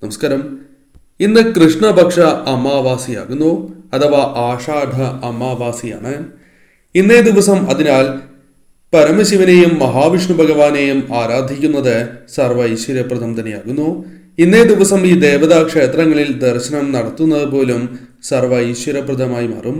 നമസ്കാരം. ഇന്ന് കൃഷ്ണപക്ഷ അമാവാസിയാകുന്നു, അഥവാ ആഷാഢ അമാവാസിയാണ്. ഇന്നേ ദിവസം അതിനാൽ പരമശിവനെയും മഹാവിഷ്ണു ഭഗവാനെയും ആരാധിക്കുന്നത് സർവ്വ ഐശ്വര്യപ്രദം തന്നെയാകുന്നു. ഇന്നേ ദിവസം ഈ ദേവതാ ക്ഷേത്രങ്ങളിൽ ദർശനം നടത്തുന്നത് പോലും സർവ്വ ഐശ്വര്യപ്രദമായി മാറും.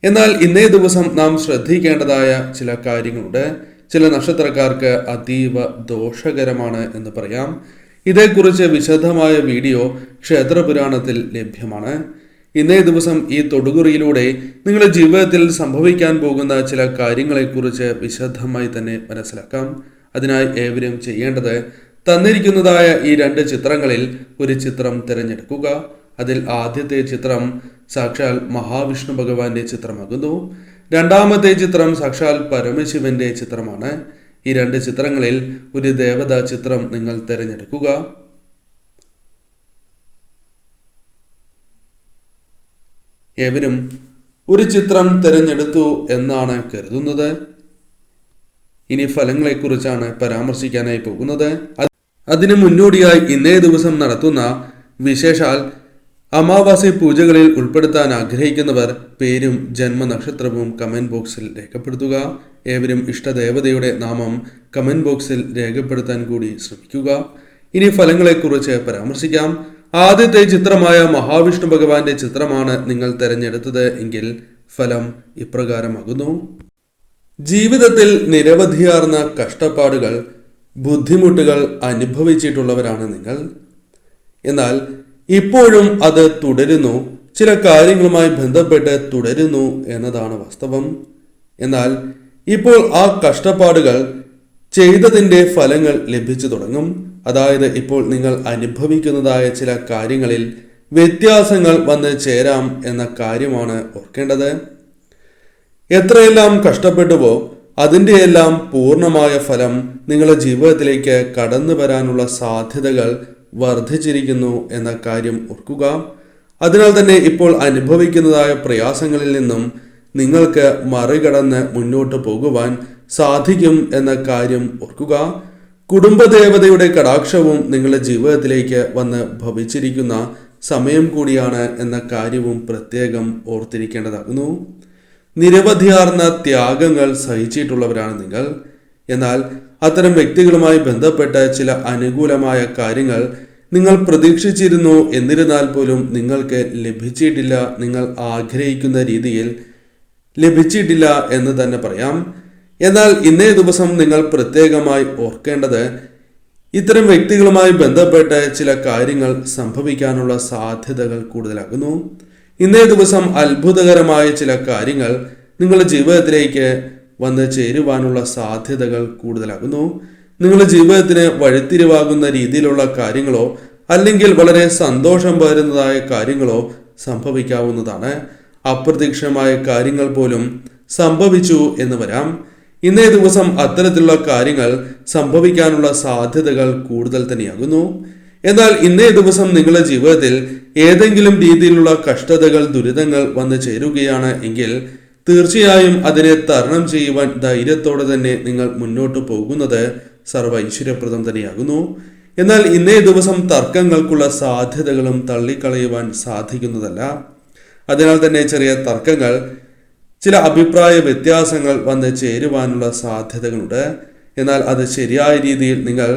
എന്നാൽ ഇന്നേ ദിവസം നാം ശ്രദ്ധിക്കേണ്ടതായ ചില കാര്യങ്ങളുണ്ട്. ചില നക്ഷത്രക്കാർക്ക് അതീവ ദോഷകരമാണ് എന്ന് പറയാം. ഇതേക്കുറിച്ച് വിശദമായ വീഡിയോ ക്ഷേത്രപുരാണത്തിൽ ലഭ്യമാണ്. ഇന്നേ ദിവസം ഈ തൊടുകുറിയിലൂടെ നിങ്ങളുടെ ജീവിതത്തിൽ സംഭവിക്കാൻ പോകുന്ന ചില കാര്യങ്ങളെക്കുറിച്ച് വിശദമായി തന്നെ മനസ്സിലാക്കാം. അതിനായി ഏവരും ചെയ്യേണ്ടത് തന്നിരിക്കുന്നതായ ഈ 2 ചിത്രങ്ങളിൽ ഒരു ചിത്രം തിരഞ്ഞെടുക്കുക. അതിൽ ആദ്യത്തെ ചിത്രം സാക്ഷാൽ മഹാവിഷ്ണു ഭഗവാന്റെ ചിത്രമാകുന്നു. രണ്ടാമത്തെ ചിത്രം സാക്ഷാൽ പരമശിവന്റെ ചിത്രമാണ്. ഈ 2 ചിത്രങ്ങളിൽ ഒരു ദേവതാ ചിത്രം നിങ്ങൾ തിരഞ്ഞെടുക്കുക. ഏവരും ഒരു ചിത്രം തിരഞ്ഞെടുത്തു എന്നാണ് കരുതുന്നത്. ഇനി ഫലങ്ങളെക്കുറിച്ചാണ് പരാമർശിക്കാനായി പോകുന്നത്. അതിനു മുന്നോടിയായി ഇന്നേ ദിവസം നടത്തുന്ന വിശേഷാൽ അമാവാസി പൂജകളിൽ ഉൾപ്പെടുത്താൻ ആഗ്രഹിക്കുന്നവർ പേരും ജന്മനക്ഷത്രവും കമന്റ് ബോക്സിൽ രേഖപ്പെടുത്തുക. ഏവരും ഇഷ്ടദേവതയുടെ നാമം കമന്റ് ബോക്സിൽ രേഖപ്പെടുത്താൻ കൂടി ശ്രമിക്കുക. ഇനി ഫലങ്ങളെക്കുറിച്ച് പരാമർശിക്കാം. ആദ്യത്തെ ചിത്രമായ മഹാവിഷ്ണു ഭഗവാന്റെ ചിത്രമാണ് നിങ്ങൾ തിരഞ്ഞെടുത്തത് എങ്കിൽ ഫലം ഇപ്രകാരമാകുന്നു. ജീവിതത്തിൽ നിരവധിയാർന്ന കഷ്ടപ്പാടുകൾ, ബുദ്ധിമുട്ടുകൾ അനുഭവിച്ചിട്ടുള്ളവരാണ് നിങ്ങൾ. എന്നാൽ ഇപ്പോഴും അത് തുടരുന്നു, ചില കാര്യങ്ങളുമായി ബന്ധപ്പെട്ട് തുടരുന്നു എന്നതാണ് വാസ്തവം. എന്നാൽ ഇപ്പോൾ ആ കഷ്ടപ്പാടുകൾ ചെയ്തതിൻ്റെ ഫലങ്ങൾ ലഭിച്ചു തുടങ്ങും. അതായത് ഇപ്പോൾ നിങ്ങൾ അനുഭവിക്കുന്നതായ ചില കാര്യങ്ങളിൽ വ്യത്യാസങ്ങൾ വന്ന് ചേരാം എന്ന കാര്യമാണ് ഓർക്കേണ്ടത്. എത്രയെല്ലാം കഷ്ടപ്പെട്ടുവോ അതിൻ്റെയെല്ലാം പൂർണ്ണമായ ഫലം നിങ്ങളുടെ ജീവിതത്തിലേക്ക് കടന്നു വരാനുള്ള സാധ്യതകൾ വർദ്ധിച്ചിരിക്കുന്നു എന്ന കാര്യം ഓർക്കുക. അതിനാൽ തന്നെ ഇപ്പോൾ അനുഭവിക്കുന്നതായ പ്രയാസങ്ങളിൽ നിന്നും നിങ്ങൾക്ക് മറികടന്ന് മുന്നോട്ട് പോകുവാൻ സാധിക്കും എന്ന കാര്യം ഓർക്കുക. കുടുംബദേവതയുടെ കടാക്ഷവും നിങ്ങളുടെ ജീവിതത്തിലേക്ക് വന്ന് ഭവിച്ചിരിക്കുന്ന സമയം കൂടിയാണ് എന്ന കാര്യവും പ്രത്യേകം ഓർത്തിരിക്കേണ്ടതാകുന്നു. നിരവധിയാർന്ന ത്യാഗങ്ങൾ സഹിച്ചിട്ടുള്ളവരാണ് നിങ്ങൾ. എന്നാൽ അത്തരം വ്യക്തികളുമായി ബന്ധപ്പെട്ട ചില അനുകൂലമായ കാര്യങ്ങൾ നിങ്ങൾ പ്രതീക്ഷിച്ചിരുന്നു. എന്നിരുന്നാൽ പോലും നിങ്ങൾക്ക് ലഭിച്ചിട്ടില്ല, നിങ്ങൾ ആഗ്രഹിക്കുന്ന രീതിയിൽ ലഭിച്ചിട്ടില്ല എന്ന് തന്നെ പറയാം. എന്നാൽ ഇന്നേ ദിവസം നിങ്ങൾ പ്രത്യേകമായി ഓർക്കേണ്ടത് ഇത്തരം വ്യക്തികളുമായി ബന്ധപ്പെട്ട് ചില കാര്യങ്ങൾ സംഭവിക്കാനുള്ള സാധ്യതകൾ കൂടുതലാകുന്നു. ഇന്നേ ദിവസം അത്ഭുതകരമായ ചില കാര്യങ്ങൾ നിങ്ങളുടെ ജീവിതത്തിലേക്ക് വന്ന് ചേരുവാനുള്ള സാധ്യതകൾ കൂടുതലാകുന്നു. നിങ്ങളുടെ ജീവിതത്തിന് വഴിത്തിരിവാകുന്ന രീതിയിലുള്ള കാര്യങ്ങളോ അല്ലെങ്കിൽ വളരെ സന്തോഷം പകരുന്നതായ കാര്യങ്ങളോ സംഭവിക്കാവുന്നതാണ്. അപ്രതീക്ഷിതമായ കാര്യങ്ങൾ പോലും സംഭവിച്ചു എന്ന് വരാം. ഇന്നേ ദിവസം അത്തരത്തിലുള്ള കാര്യങ്ങൾ സംഭവിക്കാനുള്ള സാധ്യതകൾ കൂടുതൽ തന്നെയാകുന്നു. എന്നാൽ ഇന്നേ ദിവസം നിങ്ങളുടെ ജീവിതത്തിൽ ഏതെങ്കിലും രീതിയിലുള്ള കഷ്ടതകൾ, ദുരിതങ്ങൾ വന്നു ചേരുകയാണ് എങ്കിൽ തീർച്ചയായും അതിനെ തരണം ചെയ്യുവാൻ ധൈര്യത്തോടെ തന്നെ നിങ്ങൾ മുന്നോട്ട് പോകുന്നത് സർവ്വ ഐശ്വര്യപ്രദം തന്നെയാകുന്നു. എന്നാൽ ഇന്നേ ദിവസം തർക്കങ്ങൾക്കുള്ള സാധ്യതകളും തള്ളിക്കളയുവാൻ സാധിക്കുന്നതല്ല. അതിനാൽ തന്നെ ചെറിയ തർക്കങ്ങൾ, ചില അഭിപ്രായ വ്യത്യാസങ്ങൾ വന്ന് ചേരുവാനുള്ള സാധ്യതകളുണ്ട്. എന്നാൽ അത് ശരിയായ രീതിയിൽ നിങ്ങൾ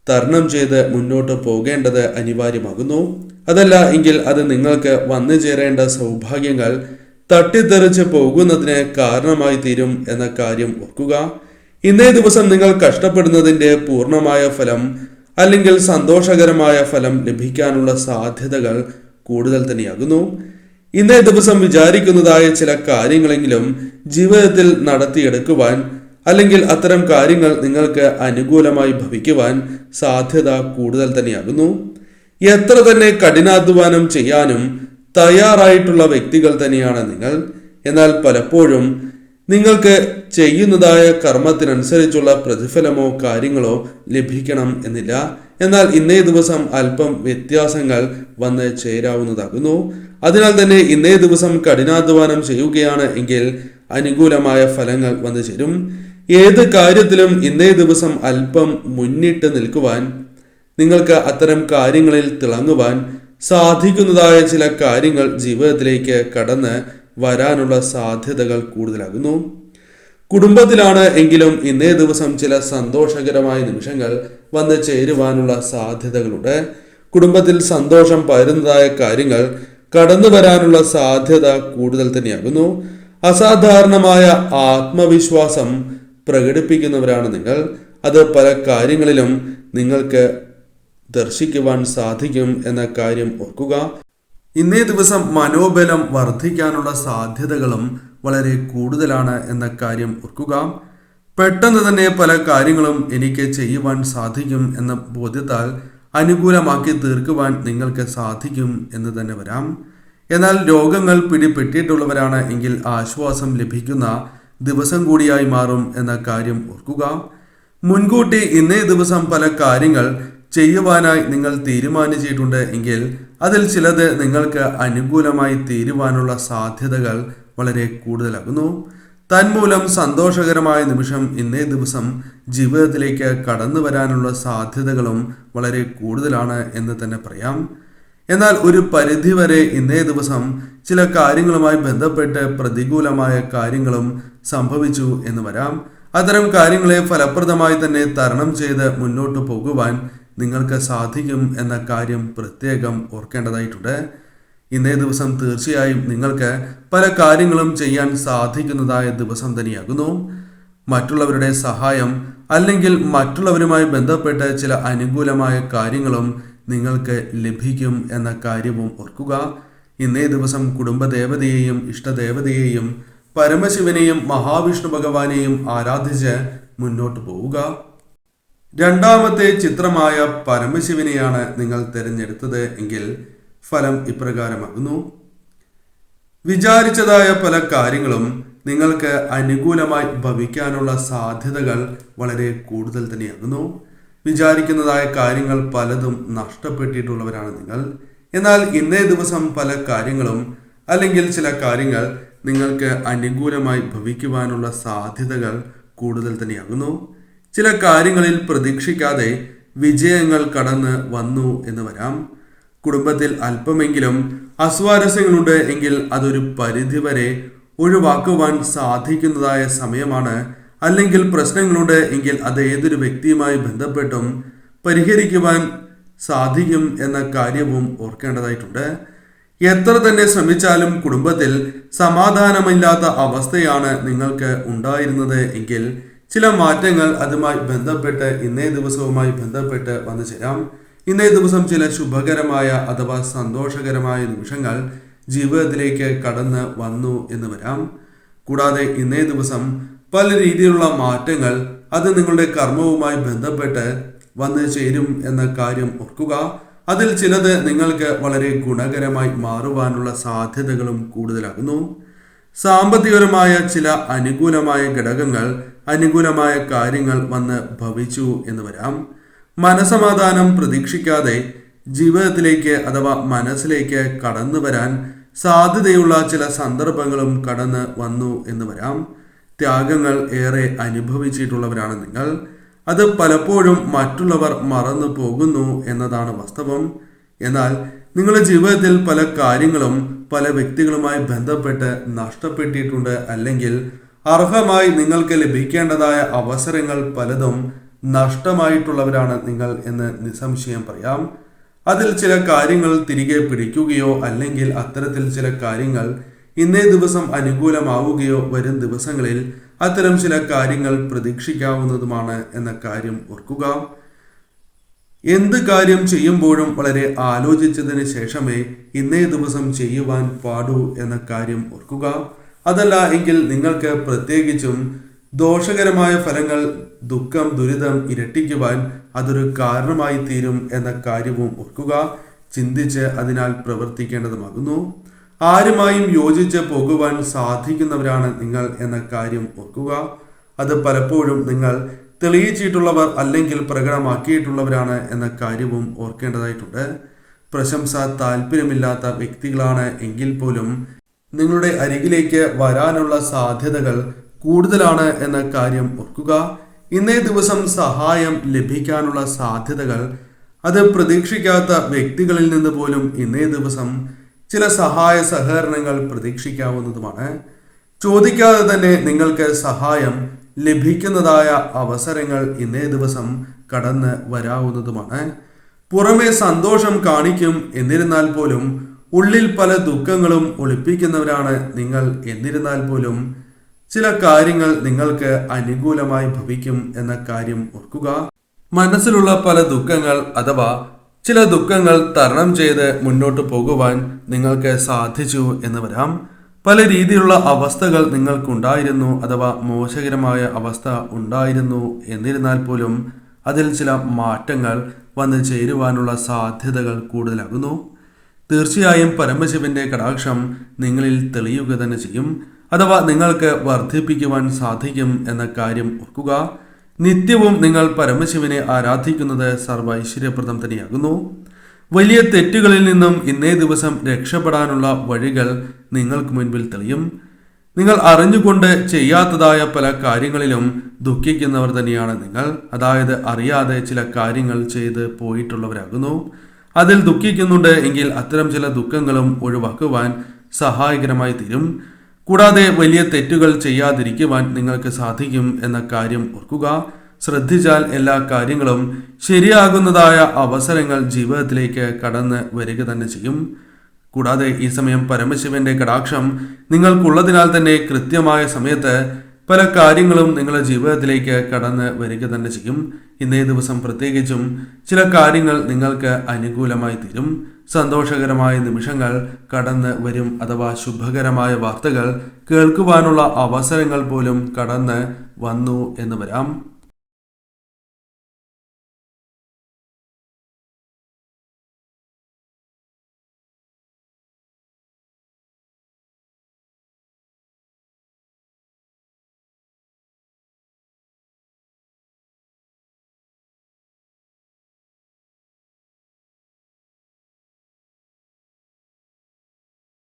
തരണം ചെയ്ത് മുന്നോട്ട് പോകേണ്ടത് അനിവാര്യമാകുന്നു. അതല്ല എങ്കിൽ അത് നിങ്ങൾക്ക് വന്നു ചേരേണ്ട സൗഭാഗ്യങ്ങൾ തട്ടിത്തെറിച്ച് പോകുന്നതിന് കാരണമായി തീരും എന്ന കാര്യം ഓർക്കുക. ഇന്നേ ദിവസം നിങ്ങൾ കഷ്ടപ്പെടുന്നതിൻ്റെ പൂർണ്ണമായ ഫലം അല്ലെങ്കിൽ സന്തോഷകരമായ ഫലം ലഭിക്കാനുള്ള സാധ്യതകൾ കൂടുതൽ തന്നെയാകുന്നു. ഇന്നേ ദിവസം വിചാരിക്കുന്നതായ ചില കാര്യങ്ങളെങ്കിലും ജീവിതത്തിൽ നടത്തിയെടുക്കുവാൻ അല്ലെങ്കിൽ അത്തരം കാര്യങ്ങൾ നിങ്ങൾക്ക് അനുകൂലമായി ഭവിക്കുവാൻ സാധ്യത കൂടുതൽ തന്നെയാകുന്നു. എത്ര തന്നെ കഠിനാധ്വാനം ചെയ്യാനും തയ്യാറായിട്ടുള്ള വ്യക്തികൾ തന്നെയാണ് നിങ്ങൾ. എന്നാൽ പലപ്പോഴും നിങ്ങൾക്ക് ചെയ്യുന്നതായ കർമ്മത്തിനനുസരിച്ചുള്ള പ്രതിഫലമോ കാര്യങ്ങളോ ലഭിക്കണം എന്നില്ല. എന്നാൽ ഇന്നേ ദിവസം അല്പം വ്യത്യാസങ്ങൾ വന്ന് ചേരാവുന്നതാകുന്നു. അതിനാൽ തന്നെ ഇന്നേ ദിവസം കഠിനാധ്വാനം ചെയ്യുകയാണ് എങ്കിൽ അനുകൂലമായ ഫലങ്ങൾ വന്നു ചേരും. ഏത് കാര്യത്തിലും ഇന്നേ ദിവസം അല്പം മുന്നിട്ട് നിൽക്കുവാൻ നിങ്ങൾക്ക് അത്തരം കാര്യങ്ങളിൽ തിളങ്ങുവാൻ സാധിക്കുന്നതായ ചില കാര്യങ്ങൾ ജീവിതത്തിലേക്ക് കടന്ന് വരാനുള്ള സാധ്യതകൾ കൂടുതലാകുന്നു. കുടുംബത്തിലാണ് എങ്കിലും ഇന്നേ ദിവസം ചില സന്തോഷകരമായ നിമിഷങ്ങൾ വന്ന് ചേരുവാനുള്ള സാധ്യതകളുണ്ട്. കുടുംബത്തിൽ സന്തോഷം പകരുന്നതായ കാര്യങ്ങൾ കടന്നു വരാനുള്ള സാധ്യത കൂടുതൽ തന്നെയാകുന്നു. അസാധാരണമായ ആത്മവിശ്വാസം പ്രകടിപ്പിക്കുന്നവരാണ് നിങ്ങൾ. അത് പല കാര്യങ്ങളിലും നിങ്ങൾക്ക് ദർശിക്കുവാൻ സാധിക്കും എന്ന കാര്യം ഓർക്കുക. ഇന്നേ ദിവസം മനോബലം വർദ്ധിക്കാനുള്ള സാധ്യതകളും വളരെ കൂടുതലാണ് എന്ന കാര്യം ഓർക്കുക. പെട്ടെന്ന് തന്നെ പല കാര്യങ്ങളും എനിക്ക് ചെയ്യുവാൻ സാധിക്കും എന്ന ബോധ്യത്താൽ അനുകൂലമാക്കി തീർക്കുവാൻ നിങ്ങൾക്ക് സാധിക്കും എന്ന് തന്നെ വരാം. എന്നാൽ രോഗങ്ങൾ പിടിപെട്ടിട്ടുള്ളവരാണ് എങ്കിൽ ആശ്വാസം ലഭിക്കുന്ന ദിവസം കൂടിയായി മാറും എന്ന കാര്യം ഓർക്കുക. മുൻകൂട്ടി ഇന്നേ ദിവസം പല കാര്യങ്ങൾ ചെയ്യുവാനായി നിങ്ങൾ തീരുമാനിച്ചിട്ടുണ്ട് എങ്കിൽ അതിൽ ചിലത് നിങ്ങൾക്ക് അനുകൂലമായി തീരുവാനുള്ള സാധ്യതകൾ വളരെ കൂടുതലാകുന്നു. തന്മൂലം സന്തോഷകരമായ നിമിഷം ഇന്നേ ദിവസം ജീവിതത്തിലേക്ക് കടന്നു വരാനുള്ള സാധ്യതകളും വളരെ കൂടുതലാണ് എന്ന് തന്നെ പറയാം. എന്നാൽ ഒരു പരിധിവരെ ഇന്നേ ദിവസം ചില കാര്യങ്ങളുമായി ബന്ധപ്പെട്ട് പ്രതികൂലമായ കാര്യങ്ങളും സംഭവിച്ചു എന്ന് വരാം. അത്തരം കാര്യങ്ങളെ ഫലപ്രദമായി തന്നെ തരണം ചെയ്ത് മുന്നോട്ട് പോകുവാൻ നിങ്ങൾക്ക് സാധിക്കും എന്ന കാര്യം പ്രത്യേകം ഓർക്കേണ്ടതായിട്ടുണ്ട്. ഇന്നേ ദിവസം തീർച്ചയായും നിങ്ങൾക്ക് പല കാര്യങ്ങളും ചെയ്യാൻ സാധിക്കുന്നതായ ദിവസം തന്നെയാകുന്നു. മറ്റുള്ളവരുടെ സഹായം അല്ലെങ്കിൽ മറ്റുള്ളവരുമായി ബന്ധപ്പെട്ട് ചില അനുകൂലമായ കാര്യങ്ങളും നിങ്ങൾക്ക് ലഭിക്കും എന്ന കാര്യവും ഓർക്കുക. ഇന്നേ ദിവസം കുടുംബദേവതയെയും ഇഷ്ടദേവതയെയും പരമശിവനെയും മഹാവിഷ്ണു ഭഗവാനെയും ആരാധിച്ച് മുന്നോട്ട് പോവുക. രണ്ടാമത്തെ ചിത്രമായ പരമശിവനെയാണ് നിങ്ങൾ തിരഞ്ഞെടുത്തത് എങ്കിൽ ഫലം ഇപ്രകാരമാകുന്നു. വിചാരിച്ചതായ പല കാര്യങ്ങളും നിങ്ങൾക്ക് അനുകൂലമായി ഭവിക്കാനുള്ള സാധ്യതകൾ വളരെ കൂടുതൽ തന്നെയാകുന്നു. വിചാരിക്കുന്നതായ കാര്യങ്ങൾ പലതും നഷ്ടപ്പെട്ടിട്ടുള്ളവരാണ് നിങ്ങൾ. എന്നാൽ ഇന്നേ ദിവസം പല കാര്യങ്ങളും അല്ലെങ്കിൽ ചില കാര്യങ്ങൾ നിങ്ങൾക്ക് അനുകൂലമായി ഭവിക്കുവാനുള്ള സാധ്യതകൾ കൂടുതൽ തന്നെയാകുന്നു. ചില കാര്യങ്ങളിൽ പ്രതീക്ഷിക്കാതെ വിജയങ്ങൾ കടന്ന് വന്നു എന്ന് വരാം. കുടുംബത്തിൽ അല്പമെങ്കിലും അസ്വാരസ്യങ്ങളുണ്ട് എങ്കിൽ അതൊരു പരിധിവരെ ഒഴിവാക്കുവാൻ സാധിക്കുന്നതായ സമയമാണ്. അല്ലെങ്കിൽ പ്രശ്നങ്ങളുണ്ട് എങ്കിൽ അത് ഏതൊരു വ്യക്തിയുമായി ബന്ധപ്പെട്ടും പരിഹരിക്കുവാൻ സാധിക്കും എന്ന കാര്യവും ഓർക്കേണ്ടതായിട്ടുണ്ട്. എത്ര തന്നെ ശ്രമിച്ചാലും കുടുംബത്തിൽ സമാധാനമില്ലാത്ത അവസ്ഥയാണ് നിങ്ങൾക്ക് ഉണ്ടായിരുന്നത് എങ്കിൽ ചില മാറ്റങ്ങൾ അതുമായി ബന്ധപ്പെട്ട് ഇന്നേ ദിവസവുമായി ബന്ധപ്പെട്ട് വന്നു ചേരാം. ഇന്നേ ദിവസം ചില ശുഭകരമായ അഥവാ സന്തോഷകരമായ നിമിഷങ്ങൾ ജീവിതത്തിലേക്ക് കടന്ന് വന്നു എന്ന് വരാം. കൂടാതെ ഇന്നേ ദിവസം പല രീതിയിലുള്ള മാറ്റങ്ങൾ അത് നിങ്ങളുടെ കർമ്മവുമായി ബന്ധപ്പെട്ട് വന്നു ചേരും എന്ന കാര്യം ഓർക്കുക. അതിൽ ചിലത് നിങ്ങൾക്ക് വളരെ ഗുണകരമായി മാറുവാനുള്ള സാധ്യതകളും കൂടുതലാകുന്നു. സാമ്പത്തികപരമായ ചില അനുകൂലമായ ഘടകങ്ങൾ അനുകൂലമായ കാര്യങ്ങൾ വന്ന് ഭവിച്ചു എന്ന് വരാം. മനസമാധാനം പ്രതീക്ഷിക്കാതെ ജീവിതത്തിലേക്ക് അഥവാ മനസ്സിലേക്ക് കടന്നു വരാൻ സാധ്യതയുള്ള ചില സന്ദർഭങ്ങളും കടന്ന് വന്നു എന്ന് വരാം. ത്യാഗങ്ങൾ ഏറെ അനുഭവിച്ചിട്ടുള്ളവരാണ് നിങ്ങൾ. അത് പലപ്പോഴും മറ്റുള്ളവർ മറന്നു പോകുന്നു എന്നതാണ് വാസ്തവം. എന്നാൽ നിങ്ങളുടെ ജീവിതത്തിൽ പല കാര്യങ്ങളും പല വ്യക്തികളുമായി ബന്ധപ്പെട്ട് നഷ്ടപ്പെട്ടിട്ടുണ്ട്. അല്ലെങ്കിൽ അർഹമായി നിങ്ങൾക്ക് ലഭിക്കേണ്ടതായ അവസരങ്ങൾ പലതും നഷ്ടമായിട്ടുള്ളവരാണ് നിങ്ങൾ എന്ന് നിസ്സംശയം പറയാം. അതിൽ ചില കാര്യങ്ങൾ തിരികെ പിടിക്കുകയോ അല്ലെങ്കിൽ അത്തരത്തിൽ ചില കാര്യങ്ങൾ ഇന്നേ ദിവസം അനുകൂലമാവുകയോ വരും ദിവസങ്ങളിൽ അത്തരം ചില കാര്യങ്ങൾ പ്രതീക്ഷിക്കാവുന്നതുമാണ് എന്ന കാര്യം ഓർക്കുക. എന്ത് കാര്യം ചെയ്യുമ്പോഴും വളരെ ആലോചിച്ചതിന് ശേഷമേ ഇന്നേ ദിവസം ചെയ്യുവാൻ പാടൂ എന്ന കാര്യം ഓർക്കുക. അതല്ല എങ്കിൽ നിങ്ങൾക്ക് പ്രത്യേകിച്ചും ദോഷകരമായ ഫലങ്ങൾ, ദുഃഖം, ദുരിതം ഇരട്ടിക്കുവാൻ അതൊരു കാരണമായി തീരും എന്ന കാര്യവും ഓർക്കുക. ചിന്തിച്ച് അതിനാൽ പ്രവർത്തിക്കേണ്ടതുമാകുന്നു. ആരുമായും യോജിച്ച് പോകുവാൻ സാധിക്കുന്നവരാണ് നിങ്ങൾ എന്ന കാര്യം ഓർക്കുക. അത് പലപ്പോഴും നിങ്ങൾ തെളിയിച്ചിട്ടുള്ളവർ അല്ലെങ്കിൽ പ്രകടമാക്കിയിട്ടുള്ളവരാണ് എന്ന കാര്യവും ഓർക്കേണ്ടതായിട്ടുണ്ട്. പ്രശംസ താല്പര്യമില്ലാത്ത വ്യക്തികളാണ് എങ്കിൽ പോലും നിങ്ങളുടെ അരികിലേക്ക് വരാനുള്ള സാധ്യതകൾ കൂടുതലാണ് എന്ന കാര്യം ഓർക്കുക. ഇന്നേ ദിവസം സഹായം ലഭിക്കാനുള്ള സാധ്യതകൾ അത് പ്രതീക്ഷിക്കാത്ത വ്യക്തികളിൽ നിന്ന് പോലും ഇന്നേ ദിവസം ചില സഹായ സഹകരണങ്ങൾ പ്രതീക്ഷിക്കാവുന്നതുമാണ്. ചോദിക്കാതെ തന്നെ നിങ്ങൾക്ക് സഹായം ലഭിക്കുന്നതായ അവസരങ്ങൾ ഇന്നേ ദിവസം കടന്ന് വരാവുന്നതുമാണ്. പുറമെ സന്തോഷം കാണിക്കും, എന്നിരുന്നാൽ പോലും ഉള്ളിൽ പല ദുഃഖങ്ങളും ഒളിപ്പിക്കുന്നവരാണ് നിങ്ങൾ. എന്നിരുന്നാൽ പോലും ചില കാര്യങ്ങൾ നിങ്ങൾക്ക് അനുകൂലമായി ഭവിക്കും എന്ന കാര്യം ഓർക്കുക. മനസ്സിലുള്ള പല ദുഃഖങ്ങൾ അഥവാ ചില ദുഃഖങ്ങൾ തരണം ചെയ്ത് മുന്നോട്ട് പോകുവാൻ നിങ്ങൾക്ക് സാധിച്ചു എന്ന് വരാം. പല രീതിയിലുള്ള അവസ്ഥകൾ നിങ്ങൾക്കുണ്ടായിരുന്നു അഥവാ മോശകരമായ അവസ്ഥ ഉണ്ടായിരുന്നു. എന്നിരുന്നാൽ പോലും അതിൽ ചില മാറ്റങ്ങൾ വന്നു ചേരുവാനുള്ള സാധ്യതകൾ കൂടുതലാകുന്നു. തീർച്ചയായും പരമശിവന്റെ കടാക്ഷം നിങ്ങളിൽ തെളിയുക തന്നെ ചെയ്യും, അഥവാ നിങ്ങൾക്ക് വർദ്ധിപ്പിക്കുവാൻ സാധിക്കും എന്ന കാര്യം ഓർക്കുക. നിത്യവും നിങ്ങൾ പരമശിവനെ ആരാധിക്കുന്നത് സർവ്വ ഐശ്വര്യപ്രദം തന്നെയാകുന്നു. വലിയ തെറ്റുകളിൽ നിന്നും ഇന്നേ ദിവസം രക്ഷപ്പെടാനുള്ള വഴികൾ നിങ്ങൾക്ക് മുൻപിൽ തെളിയും. നിങ്ങൾ അറിഞ്ഞുകൊണ്ട് ചെയ്യാത്തതായ പല കാര്യങ്ങളിലും ദുഃഖിക്കുന്നവർ തന്നെയാണ് നിങ്ങൾ. അതായത് അറിയാതെ ചില കാര്യങ്ങൾ ചെയ്ത് പോയിട്ടുള്ളവരാകുന്നു. അതിൽ ദുഃഖിക്കുന്നുണ്ട് എങ്കിൽ അത്തരം ചില ദുഃഖങ്ങളും ഒഴിവാക്കുവാൻ സഹായകരമായി തീരും. കൂടാതെ വലിയ തെറ്റുകൾ ചെയ്യാതിരിക്കുവാൻ നിങ്ങൾക്ക് സാധിക്കും എന്ന കാര്യം ഓർക്കുക. ശ്രദ്ധിച്ചാൽ എല്ലാ കാര്യങ്ങളും ശരിയാകുന്നതായ അവസരങ്ങൾ ജീവിതത്തിലേക്ക് കടന്ന് വരിക തന്നെ ചെയ്യും. കൂടാതെ ഈ സമയം പരമശിവന്റെ കടാക്ഷം നിങ്ങൾക്കുള്ളതിനാൽ തന്നെ കൃത്യമായ സമയത്ത് പല കാര്യങ്ങളും നിങ്ങളുടെ ജീവിതത്തിലേക്ക് കടന്ന് വരിക തന്നെ ചെയ്യും. ഇന്നേ ദിവസം പ്രത്യേകിച്ചും ചില കാര്യങ്ങൾ നിങ്ങൾക്ക് അനുകൂലമായി തീരും. സന്തോഷകരമായ നിമിഷങ്ങൾ കടന്ന് വരും, അഥവാ ശുഭകരമായ വാർത്തകൾ കേൾക്കുവാനുള്ള അവസരങ്ങൾ പോലും കടന്ന് വന്നു എന്ന് വരാം.